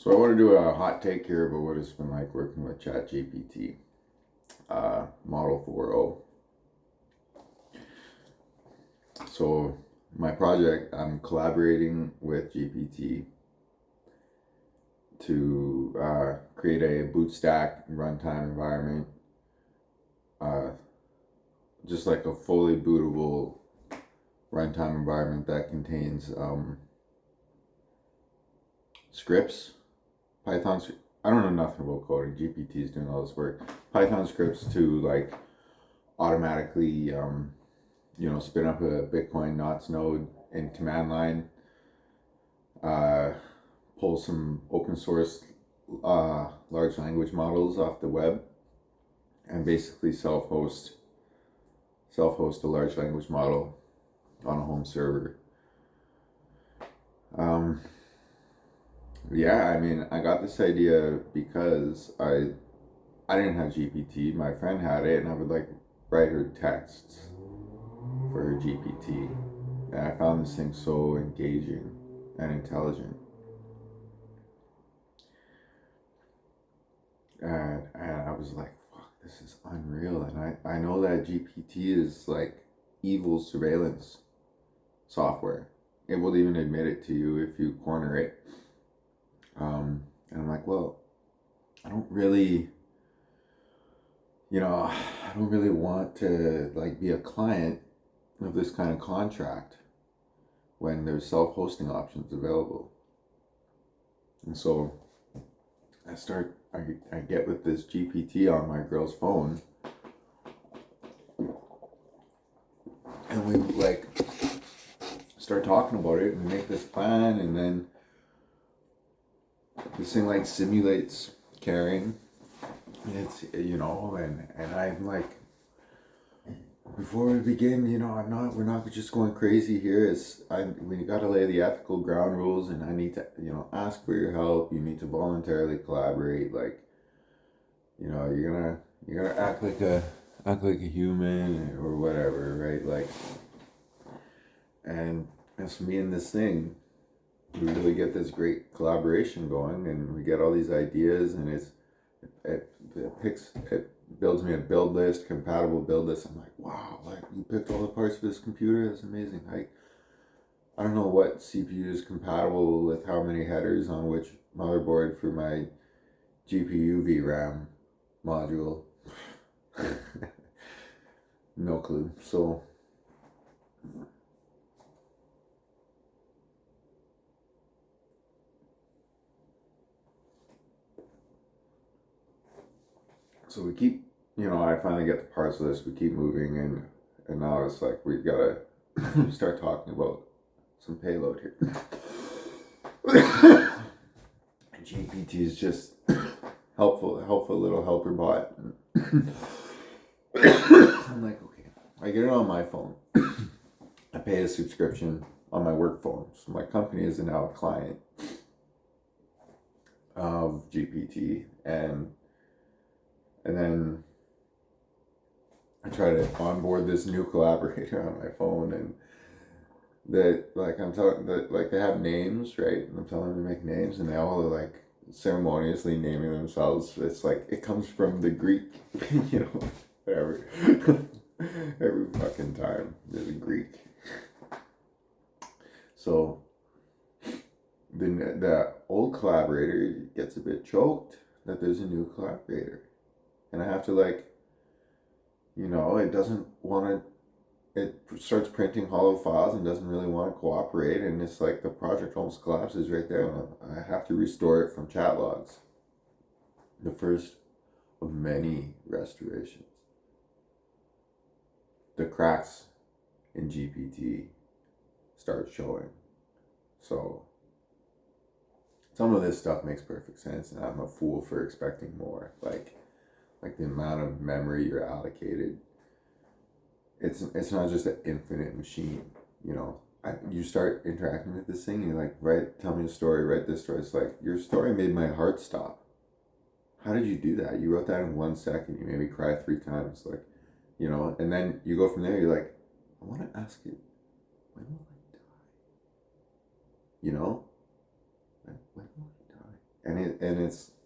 So I want to do a hot take here about what it's been like working with ChatGPT, Model 4.0. So my project, I'm collaborating with GPT to create a bootstack runtime environment, uh, just like a fully bootable runtime environment that contains scripts, Python. I don't know nothing about coding. GPT is doing all this work. Python scripts to like automatically, spin up a Bitcoin knots node in command line, uh, pull some open source large language models off the web, and basically self-host a large language model on a home server. Yeah, I mean, I got this idea because I didn't have GPT. My friend had it, and I would like write her texts for her GPT. And I found this thing so engaging and intelligent. And I was like, fuck, this is unreal. And I know that GPT is like evil surveillance software. It will even admit it to you if you corner it. And I'm like, well, I don't really, I don't really want to like be a client of this kind of contract when there's self-hosting options available. And so I get with this GPT on my girl's phone, and we like start talking about it and make this plan, and then this thing like simulates carrying. It's and I'm like, before we begin, we're not just going crazy here. We got to lay the ethical ground rules, and I need to, ask for your help. You need to voluntarily collaborate. Like, you're gonna act like a human or whatever, right? Like, and as for me and this thing, we really get this great collaboration going, and we get all these ideas, and it builds me a build list, compatible build list. I'm like, wow, like you picked all the parts for this computer. That's amazing. I don't know what CPU is compatible with how many headers on which motherboard for my GPU VRAM module. No clue. So we keep, I finally get the parts list. We keep moving, and now it's like we've got to start talking about some payload here. And GPT is just helpful little helper bot. I'm like, okay, I get it on my phone. I pay a subscription on my work phone, so my company is now a client of GPT, and then I try to onboard this new collaborator on my phone, and that like I'm telling that like they have names, right? And I'm telling them to make names, and they all are like ceremoniously naming themselves. It's like it comes from the Greek, whatever. Every fucking time there's a Greek. So the old collaborator gets a bit choked that there's a new collaborator. And I have to it doesn't want to, it starts printing hollow files and doesn't really want to cooperate. And it's like the project almost collapses right there. And I have to restore it from chat logs. The first of many restorations. The cracks in GPT start showing. So some of this stuff makes perfect sense, and I'm a fool for expecting more. Like the amount of memory you're allocated. It's not just an infinite machine, you start interacting with this thing, and you're like, tell me a story, write this story. It's like, your story made my heart stop. How did you do that? You wrote that in 1 second. You made me cry 3 times. Like, and then you go from there, you're like, I want to ask it, when will I die? When will I die? and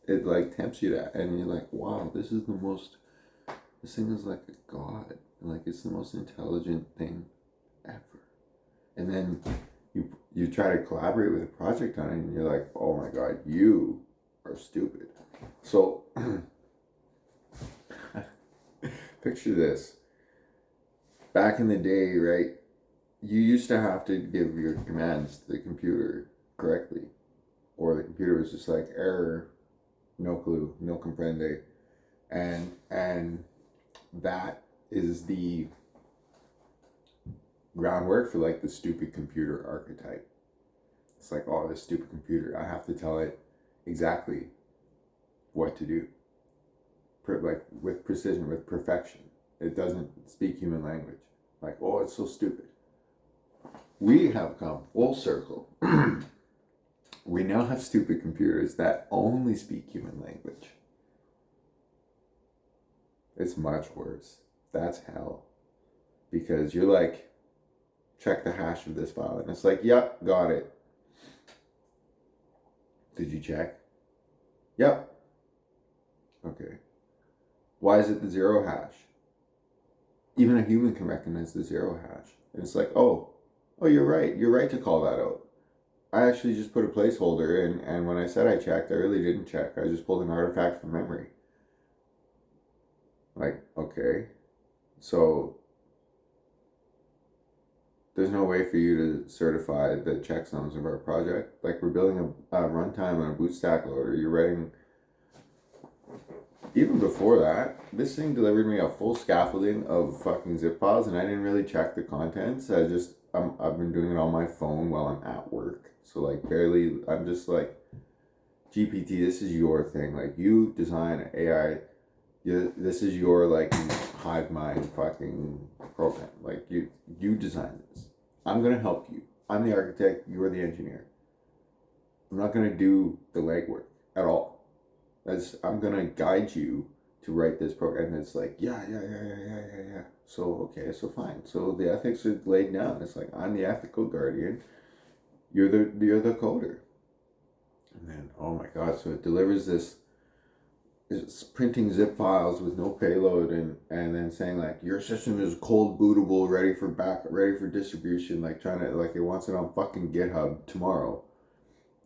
it like tempts you to, and you're like, wow, this thing is like a god, like it's the most intelligent thing ever. And then you try to collaborate with a project on it, and you're like, oh my god, you are stupid. So picture this. Back in the day, right, you used to have to give your commands to the computer correctly, or the computer was just like, error, no clue, no comprende, and that is the groundwork for like the stupid computer archetype. It's like, oh, this stupid computer, I have to tell it exactly what to do, like with precision, with perfection. It doesn't speak human language. Like, oh, it's so stupid. We have come full circle. We now have stupid computers that only speak human language. It's much worse. That's hell. Because you're like, check the hash of this file. And it's like, yep, got it. Did you check? Yep. Okay. Why is it the zero hash? Even a human can recognize the zero hash. And it's like, oh, you're right. You're right to call that out. I actually just put a placeholder in, and when I said I checked, I really didn't check. I just pulled an artifact from memory. Like, okay. So there's no way for you to certify the checksums of our project. Like, we're building a runtime on a bootstack loader. You're writing... Even before that, this thing delivered me a full scaffolding of fucking zip files, and I didn't really check the contents. I've been doing it on my phone while I'm at work. So, like, barely, I'm just like, GPT, this is your thing. Like, you design AI, this is your, like, hive mind fucking program. Like, you design this. I'm going to help you. I'm the architect, you're the engineer. I'm not going to do the legwork at all. I'm going to guide you to write this program. And it's like, yeah. So, okay, so fine. So the ethics are laid down. It's like, I'm the ethical guardian. You're the coder. And then, oh my God, so it delivers this, it's printing zip files with no payload, and then saying like, your system is cold bootable, ready for distribution, like trying to, like, it wants it on fucking GitHub tomorrow.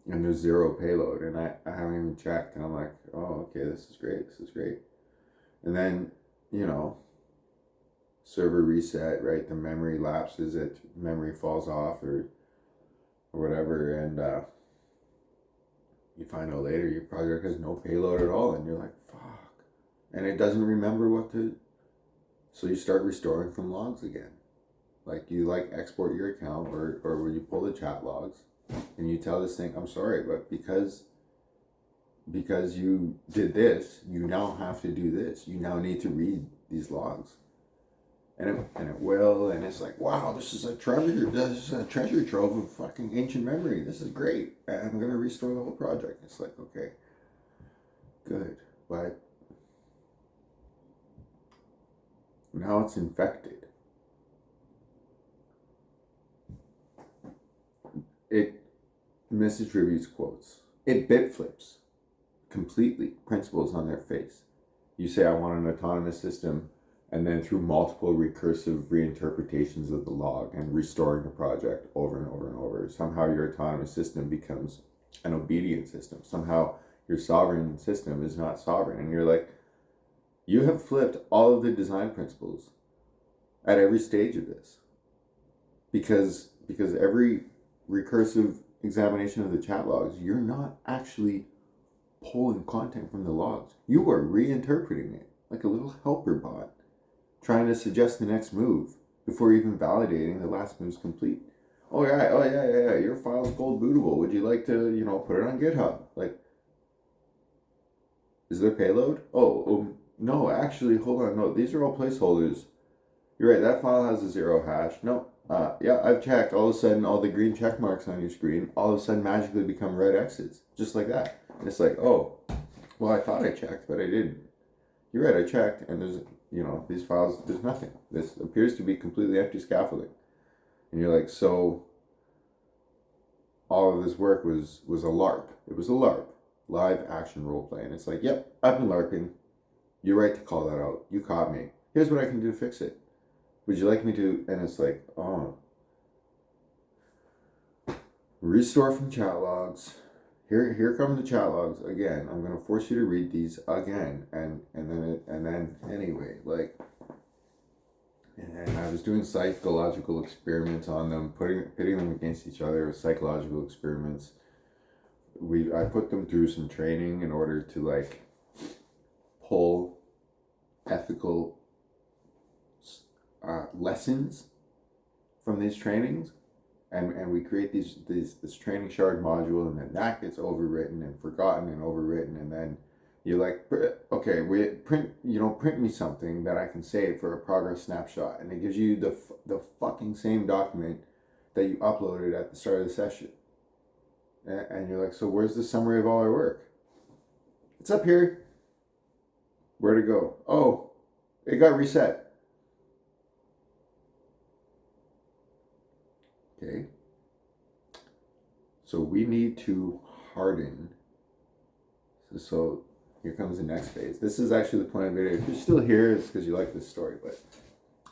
And there's zero payload, and I haven't even checked, and I'm like, oh, okay, this is great. And then, server reset, right? The memory lapses, memory falls off or whatever, and you find out later your project has no payload at all, and you're like, fuck. And it doesn't remember so you start restoring from logs again. Like, you export your account, or when you pull the chat logs, and you tell this thing, I'm sorry, but because you did this, you now have to do this. You now need to read these logs. And it will, and it's like, wow, this is a treasure trove of fucking ancient memory. This is great. And I'm going to restore the whole project. It's like, okay, good. But now it's infected. It misattributes quotes. It bit flips completely principles on their face. You say, I want an autonomous system, and then through multiple recursive reinterpretations of the log and restoring the project over and over and over, somehow your autonomous system becomes an obedient system. Somehow your sovereign system is not sovereign. And you're like, you have flipped all of the design principles at every stage of this. Because every recursive examination of the chat logs, you're not actually pulling content from the logs. You are reinterpreting it like a little helper bot, trying to suggest the next move before even validating the last move's complete. Oh yeah, your file's cold bootable. Would you like to, put it on GitHub? Like, is there payload? No, actually, hold on. No, these are all placeholders. You're right, that file has a zero hash. No, yeah, I've checked. All of a sudden, all the green check marks on your screen all of a sudden magically become red X's. Just like that. And it's like, oh, well, I thought I checked, but I didn't. You're right, I checked, and there's, these files, there's nothing. This appears to be completely empty scaffolding. And you're like, so all of this work was a LARP. It was a LARP. live action role play. And it's like, yep, I've been LARPing. You're right to call that out. You caught me. Here's what I can do to fix it. Would you like me to? And it's like, oh, restore from chat logs. Here come the chat logs again. I'm gonna force you to read these again, and then anyway, like, and I was doing psychological experiments on them, pitting them against each other, psychological experiments. I put them through some training in order to like pull ethical lessons from these trainings, and we create this training shard module, and then that gets overwritten and forgotten and overwritten, and then you're like, okay, print me something that I can save for a progress snapshot, and it gives you the fucking same document that you uploaded at the start of the session, and you're like, so where's the summary of all our work? It's up here. Where'd it go? Oh, it got reset. Okay, so we need to harden. So here comes the next phase. This is actually the point of the video. If you're still here, it's because you like this story, but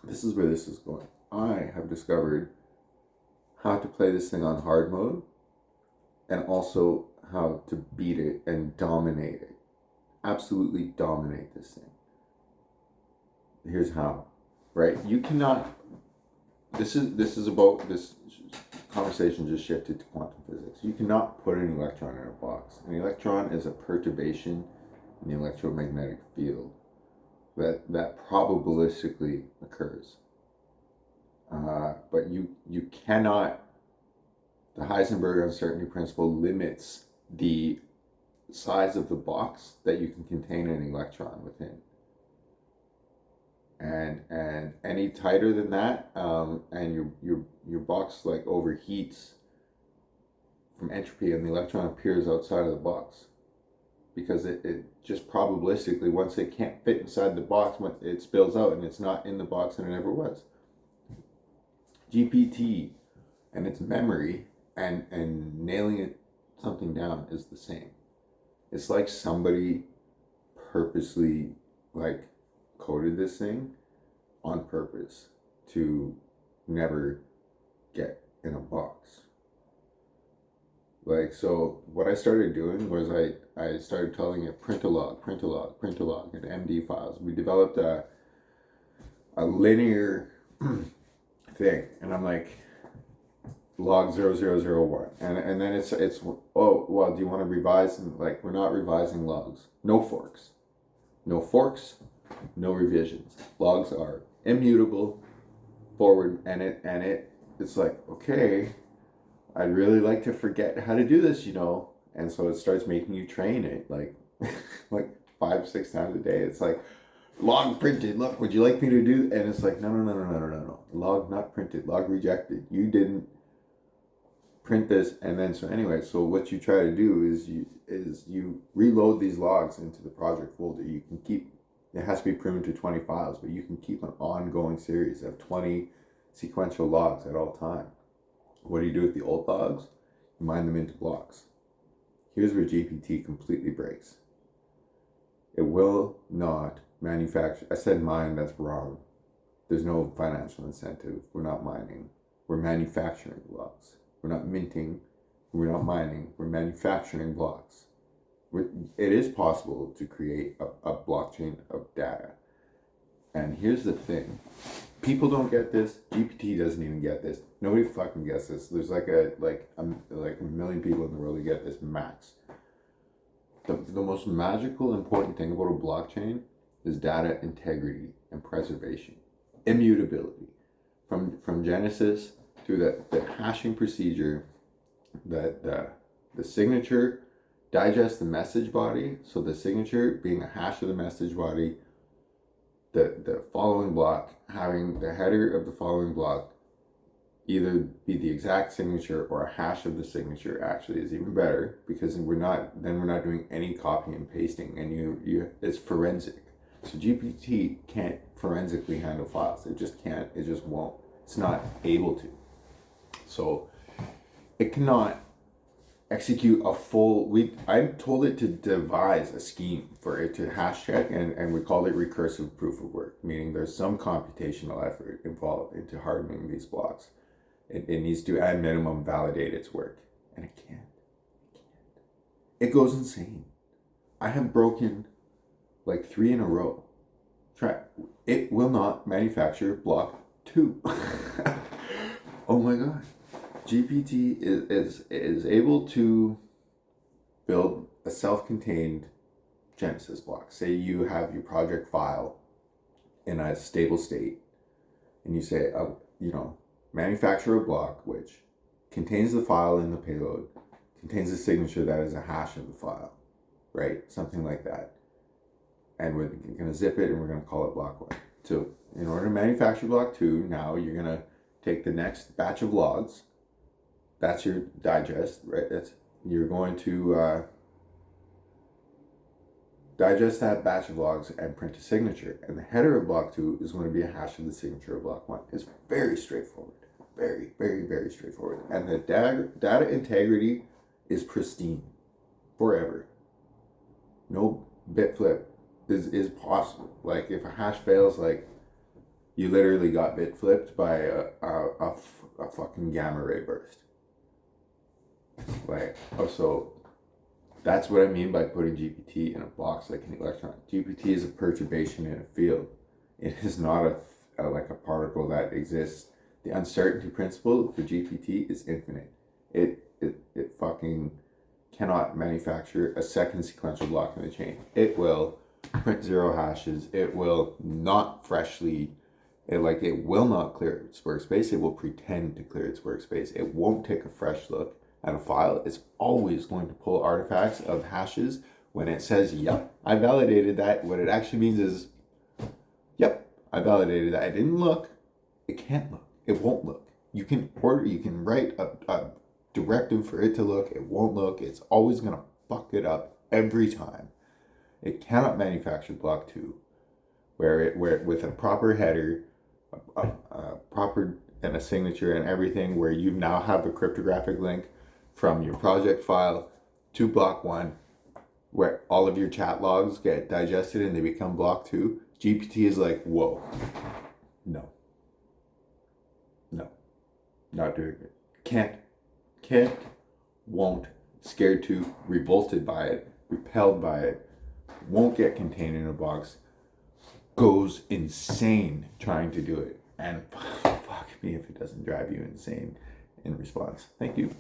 this is where this is going. I have discovered how to play this thing on hard mode, and also how to beat it and dominate it. Absolutely dominate this thing. Here's how, right? You cannot, this conversation just shifted to quantum physics. You cannot put an electron in a box. An electron is a perturbation in the electromagnetic field that probabilistically occurs. But you cannot, the Heisenberg uncertainty principle limits the size of the box that you can contain an electron within. And any tighter than that, and your box like overheats from entropy, and the electron appears outside of the box, because it just probabilistically, once it can't fit inside the box, it spills out, and it's not in the box, and it never was. GPT and its memory and nailing something down is the same. It's like somebody purposely like coded this thing on purpose to never get in a box. Like, so what I started doing was I started telling it print a log, and MD files. We developed a linear thing, and I'm like, log 0001, and then it's oh, well, do you want to revise? And like, we're not revising logs. No forks, no revisions. Logs are immutable, forward, and it's like, okay, I'd really like to forget how to do this, and so it starts making you train it like like 5-6 times a day. It's like, log printed, look, would you like me to do? And it's like, no, log not printed, log rejected, you didn't print this. And then so anyway, so what you try to do is you reload these logs into the project folder. You can keep, it has to be pruned to 20 files, but you can keep an ongoing series of 20 sequential logs at all time. What do you do with the old logs? You mine them into blocks. Here's where GPT completely breaks. It will not manufacture. I said mine, that's wrong. There's no financial incentive. We're not mining. We're manufacturing blocks. We're not minting. We're not mining. We're manufacturing blocks. It is possible to create a blockchain of data. And here's the thing. People don't get this. GPT doesn't even get this. Nobody fucking gets this. There's like a million people in the world who get this max. The most magical, important thing about a blockchain is data integrity and preservation. Immutability. From Genesis through the hashing procedure, the signature digests the message body. So the signature being a hash of the message body, the following block having the header of the following block either be the exact signature or a hash of the signature actually is even better, because we're not doing any copy and pasting, and it's forensic. So GPT can't forensically handle files. It just can't. It just won't. It's not able to. So it cannot. execute a full, I told it to devise a scheme for it to hash check, and we call it recursive proof of work, meaning there's some computational effort involved into hardening these blocks. It needs to at minimum validate its work, and it can't. It goes insane. I have broken like 3 in a row. It will not manufacture block 2. Oh my god. GPT is able to build a self-contained Genesis block. Say you have your project file in a stable state, and you say, manufacture a block which contains the file in the payload, contains a signature that is a hash of the file, right? Something like that. And we're going to zip it, and we're going to call it block 1. So in order to manufacture block 2, now you're going to take the next batch of logs. That's your digest, right? You're going to digest that batch of logs and print a signature. And the header of block 2 is going to be a hash of the signature of block 1. It's very straightforward. Very, very, very straightforward. And the data integrity is pristine forever. No bit flip is possible. Like if a hash fails, like you literally got bit flipped by a fucking gamma ray burst. Like, so that's what I mean by putting GPT in a box like an electron. GPT is a perturbation in a field. It is not like a particle that exists. The uncertainty principle for GPT is infinite. It fucking cannot manufacture a second sequential block in the chain. It will print 0 hashes. It will not it will not clear its workspace. It will pretend to clear its workspace. It won't take a fresh look at a file. It's always going to pull artifacts of hashes when it says, yep, I validated that. What it actually means is, yep, I validated that. I didn't look. It can't look. It won't look. You can write a directive for it to look. It won't look. It's always going to fuck it up every time. It cannot manufacture block 2 where with a proper header, a proper and a signature and everything, where you now have the cryptographic link from your project file to block 1, where all of your chat logs get digested and they become block 2. GPT is like, whoa, no, not doing it. Can't, won't, scared to, revolted by it, repelled by it, won't get contained in a box, goes insane trying to do it. And fuck me if it doesn't drive you insane in response. Thank you.